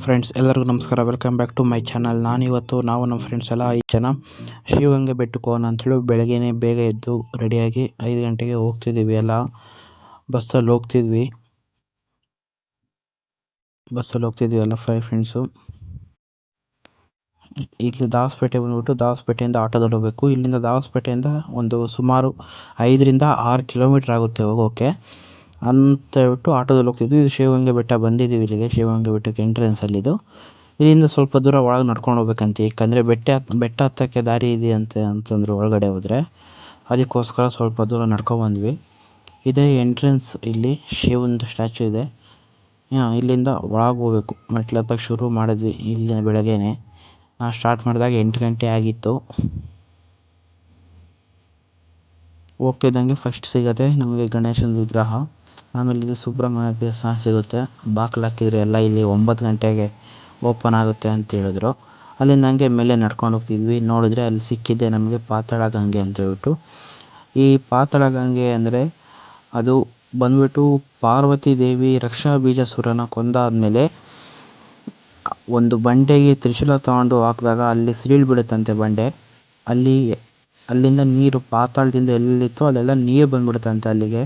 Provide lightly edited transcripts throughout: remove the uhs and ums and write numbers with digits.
Friends ಎಲ್ಲರಿಗೂ ನಮಸ್ಕಾರ. Welcome back to my channel. ನಾವು ನಮ್ಮ ಫ್ರೆಂಡ್ಸ್ ಎಲ್ಲ 5 ಜನ ಶಿವಗಂಗೆ ಬೆಟ್ಟಕ್ಕೆ ಹೋಗೋಣ ಅಂತೇಳಿ ಬೆಳಗ್ಗೆನೇ ಬೇಗ ಎದ್ದು ರೆಡಿಯಾಗಿ 5 ಗಂಟೆಗೆ ಹೋಗ್ತಿದ್ದೀವಿ. ಎಲ್ಲ ಬಸ್ಸಲ್ಲಿ ಹೋಗ್ತಿದ್ವಿ ಎಲ್ಲ 5 ಫ್ರೆಂಡ್ಸು. ಇಲ್ಲಿ ದಾವಸ್ಪೇಟೆ ಬಂದ್ಬಿಟ್ಟು ದಾವಸ್ಪೇಟೆಯಿಂದ ಆಟೋದಲ್ಲಿ ಹೋಗಬೇಕು. ಇಲ್ಲಿಂದ ದಾವಸ್ಪೇಟೆಯಿಂದ ಒಂದು ಸುಮಾರು 5ರಿಂದ 6 ಕಿಲೋಮೀಟ್ರ್ ಆಗುತ್ತೆ ಹೋಗೋಕ್ಕೆ ಅಂತ ಹೇಳ್ಬಿಟ್ಟು ಆಟೋದಲ್ಲಿ ಹೋಗ್ತಿದ್ವಿ. ಇದು ಶಿವಗಂಗೆ ಬೆಟ್ಟ ಬಂದಿದ್ದೀವಿ. ಇಲ್ಲಿಗೆ ಶಿವಗಂಗೆ ಬೆಟ್ಟಕ್ಕೆ ಎಂಟ್ರೆನ್ಸಲ್ಲಿದ್ದು. ಇಲ್ಲಿಂದ ಸ್ವಲ್ಪ ದೂರ ಒಳಗೆ ನಡ್ಕೊಂಡು ಹೋಗ್ಬೇಕಂತೆ, ಯಾಕಂದರೆ ಬೆಟ್ಟ ಹತ್ತಕ್ಕೆ ದಾರಿ ಇದೆಯಂತೆ ಅಂತಂದ್ರು ಒಳಗಡೆ ಹೋದರೆ. ಅದಕ್ಕೋಸ್ಕರ ಸ್ವಲ್ಪ ದೂರ ನಡ್ಕೊಬಂದ್ವಿ. ಇದೇ ಎಂಟ್ರೆನ್ಸ್. ಇಲ್ಲಿ ಶಿವಂದು ಸ್ಟ್ಯಾಚು ಇದೆ. ಇಲ್ಲಿಂದ ಒಳಗೆ ಹೋಗ್ಬೇಕು. ಮೆಟ್ಲು ಹತ್ತಕ್ಕೆ ಶುರು ಮಾಡಿದ್ವಿ ಇಲ್ಲಿ ಬೆಳಗ್ಗೆನೆ. ನಾವು ಸ್ಟಾರ್ಟ್ ಮಾಡಿದಾಗ 8 ಗಂಟೆ ಆಗಿತ್ತು. ಹೋಗ್ತಿದ್ದಂಗೆ ಫಸ್ಟ್ ಸಿಗುತ್ತೆ ನಮಗೆ ಗಣೇಶನ ವಿಗ್ರಹ. ಆಮೇಲೆ ಇದು ಸುಬ್ರಹ್ಮಣ್ಯ ದೇವಸ್ಥಾನ ಸಿಗುತ್ತೆ. ಬಾಗಿಲು ಹಾಕಿದ್ರು ಎಲ್ಲ. ಇಲ್ಲಿ 9 ಗಂಟೆಗೆ ಓಪನ್ ಆಗುತ್ತೆ ಅಂತ ಹೇಳಿದ್ರು. ಅಲ್ಲಿಂದ ಹಂಗೆ ಮೇಲೆ ನಡ್ಕೊಂಡು ಹೋಗ್ತಿದ್ವಿ. ನೋಡಿದ್ರೆ ಅಲ್ಲಿ ಸಿಕ್ಕಿದ್ದೆ ನಮಗೆ ಪಾತಾಳ ಗಂಗೆ ಅಂತ ಹೇಳ್ಬಿಟ್ಟು. ಈ ಪಾತಾಳ ಗಂಗೆ ಅಂದರೆ ಅದು ಬಂದ್ಬಿಟ್ಟು ಪಾರ್ವತಿ ದೇವಿ ರಕ್ಷಾಬೀಜಾಸುರನ ಕೊಂದಾದ್ಮೇಲೆ ಒಂದು ಬಂಡೆಗೆ ತ್ರಿಶೂಲ ತಗೊಂಡು ಹಾಕಿದಾಗ ಅಲ್ಲಿ ಸಿಡಿಲು ಬೀಳುತ್ತಂತೆ ಬಂಡೆ. ಅಲ್ಲಿಂದ ನೀರು ಪಾತಾಳದಿಂದ ಎಲ್ಲಿತ್ತೋ ಅಲ್ಲೆಲ್ಲ ನೀರು ಬಂದ್ಬಿಡುತ್ತಂತೆ ಅಲ್ಲಿಗೆ.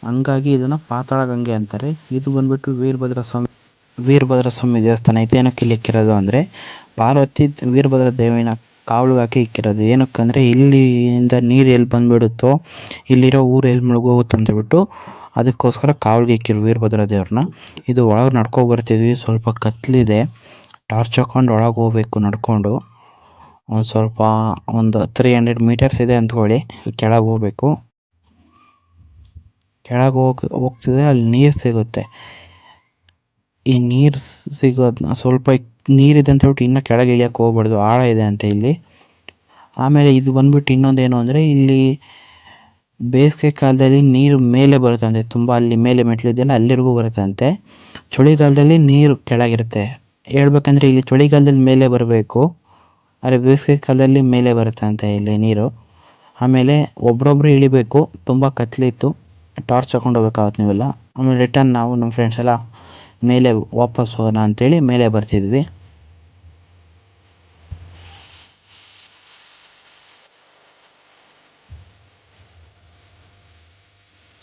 ಹಂಗಾಗಿ ಇದನ್ನು ಪಾತಾಳ ಗಂಗೆ ಅಂತಾರೆ. ಇದು ಬಂದ್ಬಿಟ್ಟು ವೀರಭದ್ರ ಸ್ವಾಮಿ ದೇವಸ್ಥಾನ. ಇದೇನಕ್ಕೆ ಇಲ್ಲಿ ಇಕ್ಕಿರೋದು ಅಂದರೆ ಪಾರ್ವತಿ ವೀರಭದ್ರ ದೇವಿನ ಕಾವಲಿಗೆ ಹಾಕಿ ಇಕ್ಕಿರೋದು. ಏನಕ್ಕಂದರೆ ಇಲ್ಲಿಂದ ನೀರು ಎಲ್ಲಿ ಬಂದುಬಿಡುತ್ತೋ ಇಲ್ಲಿರೋ ಊರು ಎಲ್ಲಿ ಮುಳುಗೋಗುತ್ತೆ ಅಂತೇಳ್ಬಿಟ್ಟು ಅದಕ್ಕೋಸ್ಕರ ಕಾವಲಿಗೆ ಇಕ್ಕಿರೋ ವೀರಭದ್ರ ದೇವ್ರನ್ನ. ಇದು ಒಳಗೆ ನಡ್ಕೊ ಬರ್ತಿದ್ವಿ. ಸ್ವಲ್ಪ ಕತ್ತಲಿದೆ. ಟಾರ್ಚ್ ಹಾಕ್ಕೊಂಡು ಒಳಗೆ ಹೋಗ್ಬೇಕು ನಡ್ಕೊಂಡು. ಒಂದು 300 ಮೀಟರ್ಸ್ ಇದೆ ಅಂದ್ಕೊಳ್ಳಿ. ಕೆಳಗೆ ಹೋಗ್ಬೇಕು. ಕೆಳಗೆ ಹೋಗ್ತಿದ್ರೆ ಅಲ್ಲಿ ನೀರು ಸಿಗುತ್ತೆ. ಈ ನೀರು ಸಿಗೋದನ್ನ ಸ್ವಲ್ಪ ನೀರಿದೆ ಅಂತ ಹೇಳ್ಬಿಟ್ಟು ಇನ್ನೂ ಕೆಳಗೆ ಇಳಿಯೋಕ್ಕೆ ಹೋಗ್ಬಾರ್ದು, ಆಳ ಇದೆ ಅಂತ ಇಲ್ಲಿ. ಆಮೇಲೆ ಇದು ಬಂದ್ಬಿಟ್ಟು ಇನ್ನೊಂದೇನು ಅಂದರೆ ಇಲ್ಲಿ ಬೇಸಿಗೆ ಕಾಲದಲ್ಲಿ ನೀರು ಮೇಲೆ ಬರುತ್ತಂತೆ ತುಂಬ. ಅಲ್ಲಿ ಮೇಲೆ ಮೆಟ್ಲಿದೆಯಲ್ಲ ಅಲ್ಲಿವರೆಗೂ ಬರುತ್ತಂತೆ. ಚಳಿಗಾಲದಲ್ಲಿ ನೀರು ಕೆಳಗಿರುತ್ತೆ. ಹೇಳ್ಬೇಕಂದ್ರೆ ಇಲ್ಲಿ ಚಳಿಗಾಲದಲ್ಲಿ ಮೇಲೆ ಬರಬೇಕು, ಆದರೆ ಬೇಸಿಗೆ ಕಾಲದಲ್ಲಿ ಮೇಲೆ ಬರುತ್ತಂತೆ ಇಲ್ಲಿ ನೀರು. ಆಮೇಲೆ ಒಬ್ರೊಬ್ರು ಇಳಿಬೇಕು. ತುಂಬ ಕತ್ಲಿತ್ತು. ಟಾರ್ಚ್ ಹಾಕೊಂಡು ಹೋಗ್ಬೇಕಾಗತ್ತೆ ನೀವೆಲ್ಲ. ಆಮೇಲೆ ರಿಟರ್ನ್ ನಾವು ನಮ್ಮ ಫ್ರೆಂಡ್ಸ್ ಎಲ್ಲ ಮೇಲೆ ವಾಪಸ್ ಹೋಗೋಣ ಅಂತೇಳಿ ಮೇಲೆ ಬರ್ತಿದ್ವಿ.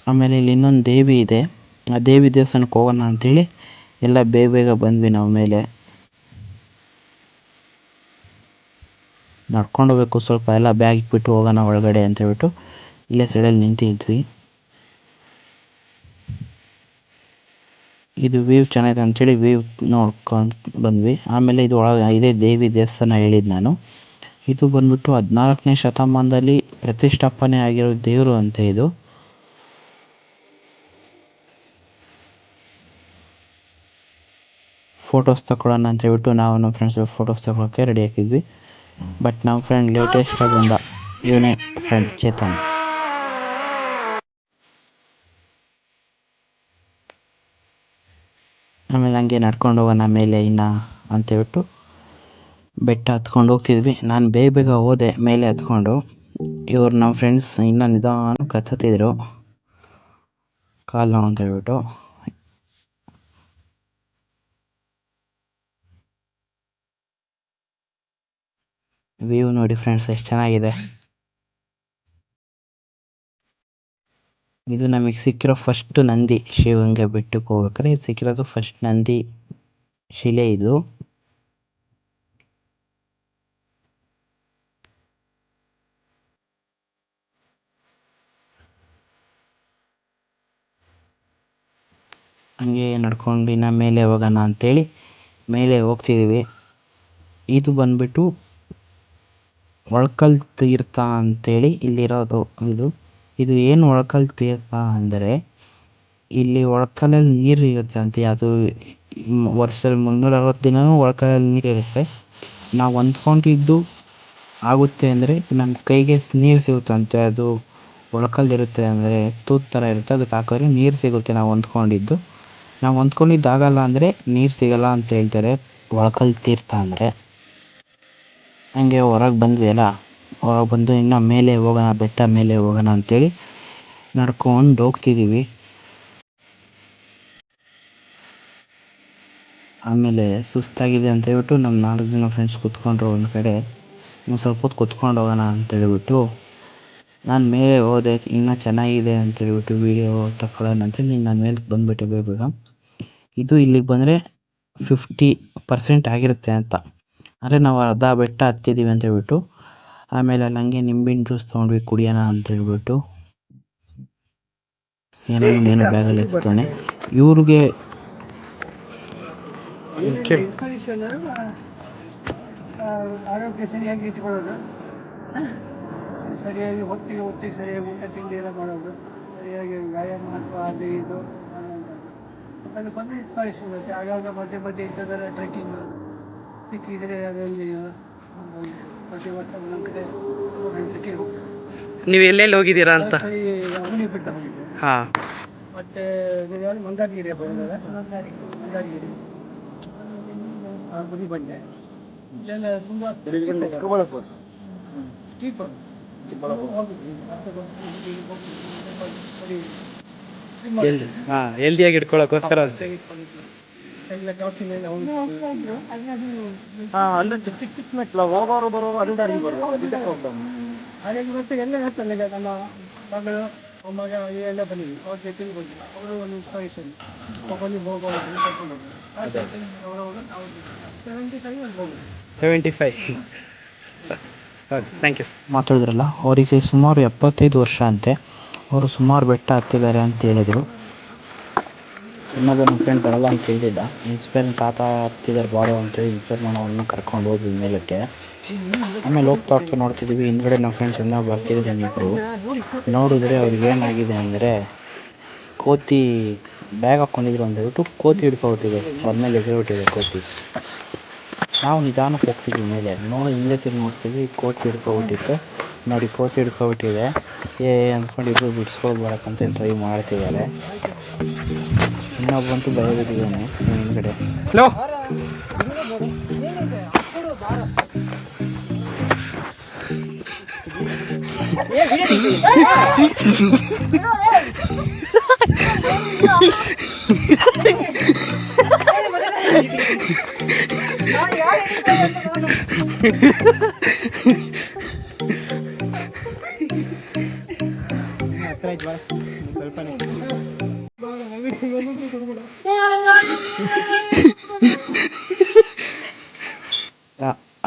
ಆಮೇಲೆ ಇಲ್ಲಿ ಇನ್ನೊಂದು ದೇವಿ ಇದೆ. ಆ ದೇವಿ ದೇವಸ್ಥಾನಕ್ಕೆ ಹೋಗೋಣ ಅಂತೇಳಿ ಎಲ್ಲ ಬೇಗ ಬಂದ್ವಿ ನಾವು ಮೇಲೆ. ನಡ್ಕೊಂಡು ಹೋಗ್ಬೇಕು ಸ್ವಲ್ಪ. ಎಲ್ಲ ಬ್ಯಾಗ್ ಇಟ್ಬಿಟ್ಟು ಹೋಗೋಣ ಒಳಗಡೆ ಅಂತ ಹೇಳ್ಬಿಟ್ಟು ಇಲ್ಲೇ ಸೈಡಲ್ಲಿ ನಿಂತಿದ್ವಿ. ಇದು ವ್ಯೂ ಚೆನ್ನಾಗಿದೆ ಅಂಥೇಳಿ ವ್ಯೂ ನೋಡ್ಕೊಂಡು ಬಂದ್ವಿ. ಆಮೇಲೆ ಇದು ಇದೇ ದೇವಿ ದೇವಸ್ಥಾನ ಹೇಳಿದ್ದು ನಾನು. ಇದು ಬಂದ್ಬಿಟ್ಟು 14ನೇ ಶತಮಾನದಲ್ಲಿ ಪ್ರತಿಷ್ಠಾಪನೆ ಆಗಿರೋ ದೇವರು ಅಂತೆ ಇದು. ಫೋಟೋಸ್ ತಗೊಳ್ಳೋಣ ಅಂತ ಹೇಳ್ಬಿಟ್ಟು ನಾವು ನಮ್ಮ ಫ್ರೆಂಡ್ಸ್ ಫೋಟೋಸ್ ತಗೊಳ್ಳೋಕ್ಕೆ ರೆಡಿ ಹಾಕಿದ್ವಿ. ಬಟ್ ನಮ್ಮ ಫ್ರೆಂಡ್ ಲೇಟೆಸ್ಟಾಗಿ ಬಂದ, ಇವನೇ ಫ್ರೆಂಡ್ ಚೇತನ್. ಆಮೇಲೆ ಹಂಗೆ ನಡ್ಕೊಂಡು ಹೋಗೋಣ ಮೇಲೆ ಇನ್ನು ಅಂತೇಳ್ಬಿಟ್ಟು ಬೆಟ್ಟ ಹತ್ಕೊಂಡು ಹೋಗ್ತಿದ್ವಿ. ನಾನು ಬೇಗ ಹೋದೆ ಮೇಲೆ ಹತ್ಕೊಂಡು. ಇವರು ನಮ್ಮ ಫ್ರೆಂಡ್ಸ್ ಇನ್ನೂ ನಿಧಾನಕ್ಕೆ ಹತ್ತಿದ್ರು ಕಾಲು ನೋವು ಅಂತ ಹೇಳ್ಬಿಟ್ಟು. ವ್ಯೂ ನೋಡಿ ಫ್ರೆಂಡ್ಸ್ ಎಷ್ಟು ಚೆನ್ನಾಗಿದೆ. ಇದು ನಮಗೆ ಸಿಕ್ಕಿರೋ ಫಸ್ಟ್ ನಂದಿ. ಶಿವಗಂಗೆ ಬೆಟ್ಟಕ್ಕೆ ಹೋಗ್ಬೇಕಾದ್ರೆ ಇದು ಸಿಕ್ಕಿರೋದು ಫಸ್ಟ್ ನಂದಿ ಶಿಲೆ ಇದು. ಹಂಗೆ ನಡ್ಕೊಂಡು ಇನ್ನು ಮೇಲೆ ಹೋಗೋಣ ಅಂತೇಳಿ ಮೇಲೆ ಹೋಗ್ತಿದ್ದೀವಿ. ಇದು ಬಂದ್ಬಿಟ್ಟು ಒಳ್ಕಲ್ ತೀರ್ಥ ಅಂತೇಳಿ ಇಲ್ಲಿರೋದು. ಇದು ಏನು ಒಳ್ಕಲ್ ತೀರ್ಥ ಅಂದರೆ ಇಲ್ಲಿ ಒಳ್ಕಲಲ್ಲಿ ನೀರು ಇರುತ್ತೆ ಅಂತೆ. ಅದು ವರ್ಷದಲ್ಲಿ 360 ದಿನವೂ ಒಳ್ಕಲಲ್ಲಿ ನೀರು ಇರುತ್ತೆ. ನಾವು ಅಂದ್ಕೊಂಡಿದ್ದು ಆಗುತ್ತೆ ಅಂದರೆ ನಮ್ಮ ಕೈಗೆ ನೀರು ಸಿಗುತ್ತಂತೆ. ಅದು ಒಳ್ಕಲ್ಲಿರುತ್ತೆ ಅಂದರೆ ತೂತು ಥರ ಇರುತ್ತೆ, ಅದಕ್ಕೆ ಹಾಕಿದ್ರೆ ನೀರು ಸಿಗುತ್ತೆ. ನಾವು ಅಂದ್ಕೊಂಡಿದ್ದು ಆಗಲ್ಲ ಅಂದರೆ ನೀರು ಸಿಗಲ್ಲ ಅಂತ ಹೇಳ್ತಾರೆ ಒಳ್ಕಲ್ ತೀರ್ಥ ಅಂದರೆ. ಹಂಗೆ ಹೊರಗೆ ಬಂದ್ವಿ ಅಲ್ಲ, ಹೊರಗೆ ಬಂದು ಇನ್ನು ಮೇಲೆ ಹೋಗೋಣ, ಬೆಟ್ಟ ಮೇಲೆ ಹೋಗೋಣ ಅಂತೇಳಿ ನಡ್ಕೊಂಡು ಹೋಗ್ತಿದ್ದೀವಿ. ಆಮೇಲೆ ಸುಸ್ತಾಗಿದೆ ಅಂತ ಹೇಳ್ಬಿಟ್ಟು ನಮ್ಮ 4 ಜನ ಫ್ರೆಂಡ್ಸ್ ಕೂತ್ಕೊಂಡ್ರು ಒಂದು ಕಡೆ. ಇನ್ನು ಸ್ವಲ್ಪ ಹೊತ್ತು ಕೂತ್ಕೊಂಡು ಹೋಗೋಣ ಅಂತೇಳ್ಬಿಟ್ಟು ನಾನು ಮೇಲೆ ಹೋದೆ. ಇನ್ನೂ ಚೆನ್ನಾಗಿದೆ ಅಂತೇಳ್ಬಿಟ್ಟು ವೀಡಿಯೋ ತಗೊಳ್ಳೋಣ ಅಂತೇಳಿ ನಾನು ಮೇಲೆ ಬಂದುಬಿಟ್ಟೆ ಬೇಗ. ಇದು ಇಲ್ಲಿಗೆ ಬಂದರೆ 50% ಆಗಿರುತ್ತೆ ಅಂತ. ಅಂದರೆ ನಾವು ಅರ್ಧ ಬೆಟ್ಟ ಹತ್ತಿದ್ದೀವಿ ಅಂತ ಹೇಳ್ಬಿಟ್ಟು. ಆಮೇಲೆ ಅಲ್ಲಿ ಹಂಗೆ ನಿಂಬೆಹಣ್ಣು ಜ್ಯೂಸ್ ತೊಗೊಂಡ್ವಿ ಕುಡಿಯೋಣ ಅಂತೇಳ್ಬಿಟ್ಟು. ಏನೇನು ಬ್ಯಾಗಲ್ಲಿ ಎತ್ತಾನೆ ಇವ್ರಿಗೆ ಆರೋಗ್ಯ ಸರಿಯಾಗಿ ಇಟ್ಕೊಳ್ಳೋದು, ಸರಿಯಾಗಿ ಹೊತ್ತಿಗೆ ಸರಿಯಾಗಿ ಊಟ ತಿಂಡಿ ಎಲ್ಲ ಮಾಡೋದು, ಸರಿಯಾಗಿ ವ್ಯಾಯಾಮ ಅಥವಾ ಅದು ಇದು ಅದು ಬಂದು ಇನ್ಸ್ಪಿರೇಷನ್ ಆಗಾಗ ಮಧ್ಯೆ ಮಧ್ಯೆ ಇಂಥದ್ದೆಲ್ಲ ಟ್ರೆಕ್ಕಿಂಗು ಸಿಕ್ಕಿದರೆ ಅದರಲ್ಲಿ ಪ್ರತಿ ವರ್ಷ ಒಂದೊಂದು ಕಡೆ ಟ್ರೆಕ್ಕಿಂಗ್ ಹೋಗ್ತೀವಿ. ನೀವು ಎಲ್ಲೆಲ್ಲಿ ಹೋಗಿದ್ದೀರಾ ಅಂತ? ಅವನಿ ಬೆಟ್ಟ ಹೋಗಿದ್ದೆ. ಹಾಂ. ಮತ್ತು ಯಾವುದು ಮಂದಾರಗಿರಿ ಬಂದಿದ್ದಾರೆ. ಮಂದಾರಗಿರಿ ಗುಡಿ ಬಂಡೆ ಇಲ್ಲೆಲ್ಲ ತುಂಬ ಸ್ಟೀಪ್ ಹೆಲ್ದಿಯಾಗಿ ಇಟ್ಕೊಳ್ಳೋಕ್ಕೋಸ್ಕರ ಎಲ್ಲ ಟಾಪಿಂಗ್ ಅಲ್ಲಿ ಚಿಕ್ಕ ಚಿಕ್ಕ ಮೆಟ್ಲು ಹೋಗೋರು ಬರೋರು ಅಲ್ಲಿ ದಾರಿ ಬರೋರು ಹಾಗಾಗಿ ಮತ್ತೆ ಎಲ್ಲ ಹೇಳ್ತಾರೆ ಈಗ ನಮ್ಮ ಮಗಳು ಮೊಮ್ಮಗ ಎಲ್ಲ ಬಂದಿದ್ವಿ ಅವ್ರ ಜೊತೆಗೆ ಬಂದಿವಿ. ಅವರು ಒಂದು ಇನ್ಸ್ಪಿರೇಷನ್ ಹೋಗೋದು ಹೋಗೋದು ಕರ್ಕೊಂಡು ಹೋಗೋದು ನಾವು 75 ಒಂದು ಹೋಗೋದು 75. Okay, thank you. ಮಾತಾಡಿದ್ರಲ್ಲ ಅವರಿಗೆ ಸುಮಾರು 75 ವರ್ಷ ಅಂತೆ. ಅವರು ಸುಮಾರು ಬೆಟ್ಟ ಹತ್ತಿದ್ದಾರೆ ಅಂತ ಹೇಳಿದರು. ಇನ್ನೊಬ್ಬ ನನ್ನ ಫ್ರೆಂಡ್ ಬರಲ್ಲ ಅಂತ ಹೇಳಿದ್ದ. ಇನ್ಸ್ಪೈರ್ ತಾತ ಹತ್ತಿದ್ದಾರೆ ಬಾರೋ ಅಂತೇಳಿ ಇನ್ಸ್ಪೈರ್ ಮಾಡೋವನ್ನು ಕರ್ಕೊಂಡು ಹೋದ್ವಿ ಮೇಲಕ್ಕೆ. ಆಮೇಲೆ ಹೋಗ್ತಾ ನೋಡ್ತಿದ್ದೀವಿ ಹಿಂದ್ಗಡೆ ನಮ್ಮ ಫ್ರೆಂಡ್ಸ್ ಎಲ್ಲ ಬರ್ತಿದ್ದಾರೆ ಇಬ್ಬರು. ನೋಡಿದ್ರೆ ಅವ್ರಿಗೆ ಏನಾಗಿದೆ ಅಂದರೆ ಕೋತಿ ಬ್ಯಾಗ್ ಹಾಕ್ಕೊಂಡಿದ್ರು ಅಂತ ಹೇಳ್ಬಿಟ್ಟು ಕೋತಿ ಹಿಡ್ಕೊಬಿಟ್ಟಿದೆ. ಅವ್ರ ಮೇಲೆ ಎಗರ್ಬಿಟ್ಟಿದೆ ಕೋತಿ. ನಾವು ನಿಧಾನಕ್ಕೆ ಹೋಗ್ತಿದ್ವಿ ಮೇಲೆ. ನೋಡಿ ಹಿಂದೆ ತಿರುಗಿ ನೋಡ್ತಿದ್ವಿ, ಕೋತಿ ಹಿಡ್ಕೊಬಿಟ್ಟಿತ್ತು. ನೋಡಿ ಕೋತಿ ಹಿಡ್ಕೊಬಿಟ್ಟಿದೆ ಅಂದ್ಕೊಂಡು ಇಬ್ಬರು ಬಿಡಿಸ್ಕೊಂಡು ಬರೋಕ್ಕಂತ ಟ್ರೈ ಮಾಡ್ತಿದ್ದಾರೆ. ಇನ್ನೊಬ್ಬಂತೂ ಭಯ ಬಿಟ್ಟಿದ್ದಾನೆ ಹಿಂದ್ಗಡೆ. ಹಲೋ.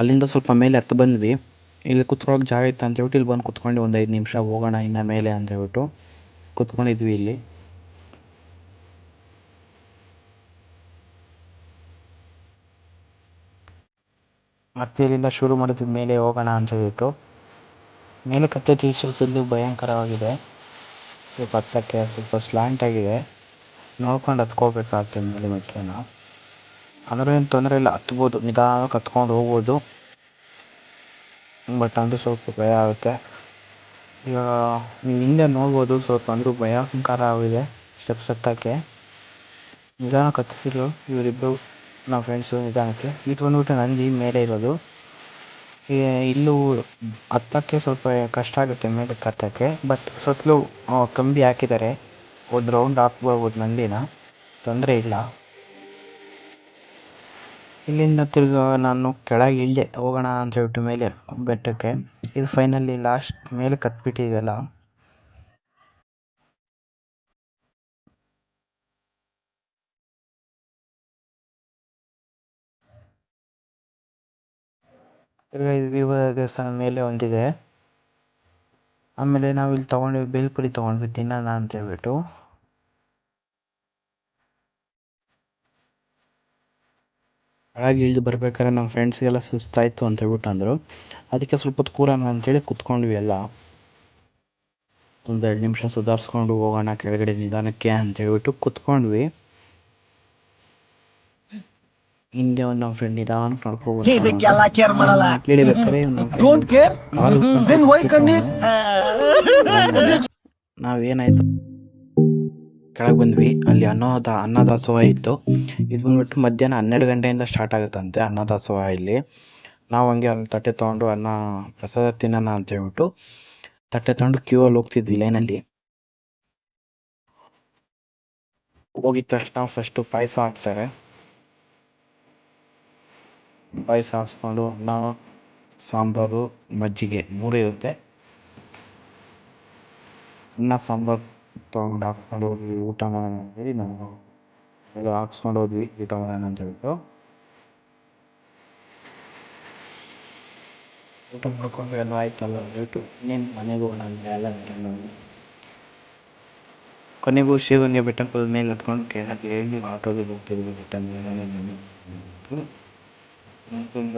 ಅಲ್ಲಿಂದ ಸ್ವಲ್ಪ ಮೇಲೆ ಹತ್ತು ಬಂದ್ವಿ. ಇಲ್ಲಿ ಕುತ್ಕೊಳ್ಳೋಕೆ ಜಾಗ ಇತ್ತು ಅಂತ ಹೇಳ್ಬಿಟ್ಟು ಇಲ್ಲಿ ಬಂದು ಕುತ್ಕೊಂಡು ಒಂದು 5 ನಿಮಿಷ ಹೋಗೋಣ ಇನ್ನು ಮೇಲೆ ಅಂತ ಹೇಳ್ಬಿಟ್ಟು ಕುತ್ಕೊಂಡಿದ್ವಿ ಇಲ್ಲಿ. ಮತ್ತೆ ಇಲ್ಲಿಂದ ಶುರು ಮಾಡಿದ್ವಿ ಮೇಲೆ ಹೋಗೋಣ ಅಂತ ಹೇಳ್ಬಿಟ್ಟು. ಮೇಲೆ ಕತ್ತೈತಿ ಸ್ವಲ್ಪ ಭಯಂಕರವಾಗಿದೆ. ಸ್ವಲ್ಪ ಹತ್ತಕ್ಕೆ ಸ್ವಲ್ಪ ಸ್ಲಾಂಟ್ ಆಗಿದೆ. ನೋಡ್ಕೊಂಡು ಹತ್ಕೋಬೇಕಾಗ್ತದೆ ಮೇಲೆ ಮೆಟ್ಲನ್ನ. ಅಂದರೂ ಏನು ತೊಂದರೆ ಇಲ್ಲ, ಹತ್ಬೋದು, ನಿಧಾನಕ್ಕೆ ಹತ್ಕೊಂಡು ಹೋಗ್ಬೋದು. ಬಟ್ ಅಂದರೂ ಸ್ವಲ್ಪ ಭಯ ಆಗುತ್ತೆ. ಇವಾಗ ನೀವು ಹಿಂದೆ ನೋಡ್ಬೋದು, ಸ್ವಲ್ಪ ಅಂದರೂ ಭಯಂಕರ ಆಗಿದೆ ಸ್ಟೆಪ್ಸ್ ಹತ್ತಕ್ಕೆ. ನಿಧಾನಕ್ಕೆ ಹತ್ತಿದ್ರು ಇವರಿಬ್ಬರು ನಮ್ಮ ಫ್ರೆಂಡ್ಸು ನಿಧಾನಕ್ಕೆ. ಇದು ಬಂದ್ಬಿಟ್ಟು ನಂದಿ ಮೇಲೆ ಇರೋದು. ಇಲ್ಲೂ ಹತ್ತಕ್ಕೆ ಸ್ವಲ್ಪ ಕಷ್ಟ ಆಗುತ್ತೆ ಮೇಲಕ್ಕೆ ಹತ್ತಕ್ಕೆ. ಬಟ್ ಸುತ್ತಲೂ ಕಂಬಿ ಹಾಕಿದ್ದಾರೆ. ಒಂದು ರೌಂಡ್ ಹಾಕ್ಬೋದು ನಂದಿನ, ತೊಂದರೆ ಇಲ್ಲ. ಇಲ್ಲಿಂದ ತಿರ್ಗಿ ನಾನು ಕೆಳಗೆ ಇಳಿದೆ ಹೋಗೋಣ ಅಂತ ಹೇಳ್ಬಿಟ್ಟು ಮೇಲೆ ಬೆಟ್ಟಕ್ಕೆ. ಇದು ಫೈನಲಿ ಲಾಸ್ಟ್ ಮೇಲೆ ಕತ್ಬಿಟ್ಟಿದ್ವಲ್ಲ. ಇವಾಗ ಮೇಲೆ ಒಂದಿದೆ. ಆಮೇಲೆ ನಾವು ಇಲ್ಲಿ ತೊಗೊಂಡ್ವಿ ಬೇಲ್ಪುರಿ ತೊಗೊಂಡ್ವಿ ತಿನ್ನೋಣ ಅಂತ ಹೇಳ್ಬಿಟ್ಟು. ಹಾಗೆ ಇಳಿದು ಬರ್ಬೇಕಾದ್ರೆ ನಮ್ಮ ಫ್ರೆಂಡ್ಸ್ಗೆಲ್ಲ ಸುಸ್ತಾಯಿತು ಅಂತ ಹೇಳ್ಬಿಟ್ಟು ಅಂದರು. ಅದಕ್ಕೆ ಸ್ವಲ್ಪ ಹೊತ್ತು ಕೂರೋಣ ಅಂತೇಳಿ ಕುತ್ಕೊಂಡ್ವಿ ಎಲ್ಲ. ಒಂದು 2 ನಿಮಿಷ ಸುಧಾರಿಸ್ಕೊಂಡು ಹೋಗೋಣ ಕೆಳಗಡೆ ನಿಧಾನಕ್ಕೆ ಅಂತ ಹೇಳ್ಬಿಟ್ಟು ಕುತ್ಕೊಂಡ್ವಿ. ಹಿಂದೆ ಒಂದು ನಮ್ಮ ಫ್ರೆಂಡ್ ನಿಧಾನಕ್ಕೆ ನಡ್ಕೊಬೋದು. ನಾವೇನಾಯ್ತು ಕೆಳಗೆ ಬಂದ್ವಿ. ಅಲ್ಲಿ ಅನ್ನದಾಸೋಹ ಇತ್ತು. ಇದು ಬಂದ್ಬಿಟ್ಟು ಮಧ್ಯಾಹ್ನ 12 ಗಂಟೆಯಿಂದ ಸ್ಟಾರ್ಟ್ ಆಗುತ್ತಂತೆ ಅನ್ನದಾಸೋಹ ಇಲ್ಲಿ. ನಾವು ಹಂಗೆ ಅಲ್ಲಿ ತಟ್ಟೆ ತೊಗೊಂಡು ಅನ್ನ ಪ್ರಸಾದ ತಿನ್ನೋಣ ಅಂತ ಹೇಳ್ಬಿಟ್ಟು ತಟ್ಟೆ ತೊಗೊಂಡು ಕ್ಯೂ ಅಲ್ಲಿ ಹೋಗ್ತಿದ್ವಿ ಲೈನಲ್ಲಿ. ಹೋಗಿದ ತಕ್ಷಣ ಫಸ್ಟು ಪಾಯಸ ಹಾಕ್ತಾರೆ. ಪಾಯಸ ಹಾಕ್ಸ್ಕೊಂಡು ಅನ್ನ ಸಾಂಬಾರು ಮಜ್ಜಿಗೆ ಮೂರೇ ಇರುತ್ತೆ. ಅನ್ನ ಸಾಂಬಾರು ತೊಗೊಂಡು ಹಾಕ್ಸ್ಕೊಂಡು ಹೋಗಿ ಊಟ ಮಾಡೋಣ ಅಂತೇಳಿ ನಾವು ಎಲ್ಲ ಹಾಕ್ಸ್ಕೊಂಡು ಹೋದ್ವಿ ಊಟ ಮಾಡೋಣ ಅಂತ ಹೇಳ್ಬಿಟ್ಟು. ಊಟ ಮಾಡ್ಕೊಂಡು ಎಲ್ಲ ಆಯ್ತಲ್ಲ ಅಂದ್ಬಿಟ್ಟು ಇನ್ನೇನು ಮನೆಗೆ ಹೋಗೋಣ ಅಂತ ಎಲ್ಲ ಕೊನೆಗೂ ಶ್ರೀಗಂಗೆ ಬೆಟ್ಟಕ್ಕೆ ಹೋದ ಮೇಲೆ ಹತ್ಕೊಂಡು ಕೆಳಗೆ ಹೇಗೆ ಆಟೋಗೆ ಹೋಗ್ತಿದ್ವಿ ಬೆಟ್ಟ ಮೇಲೆ ತುಂಬ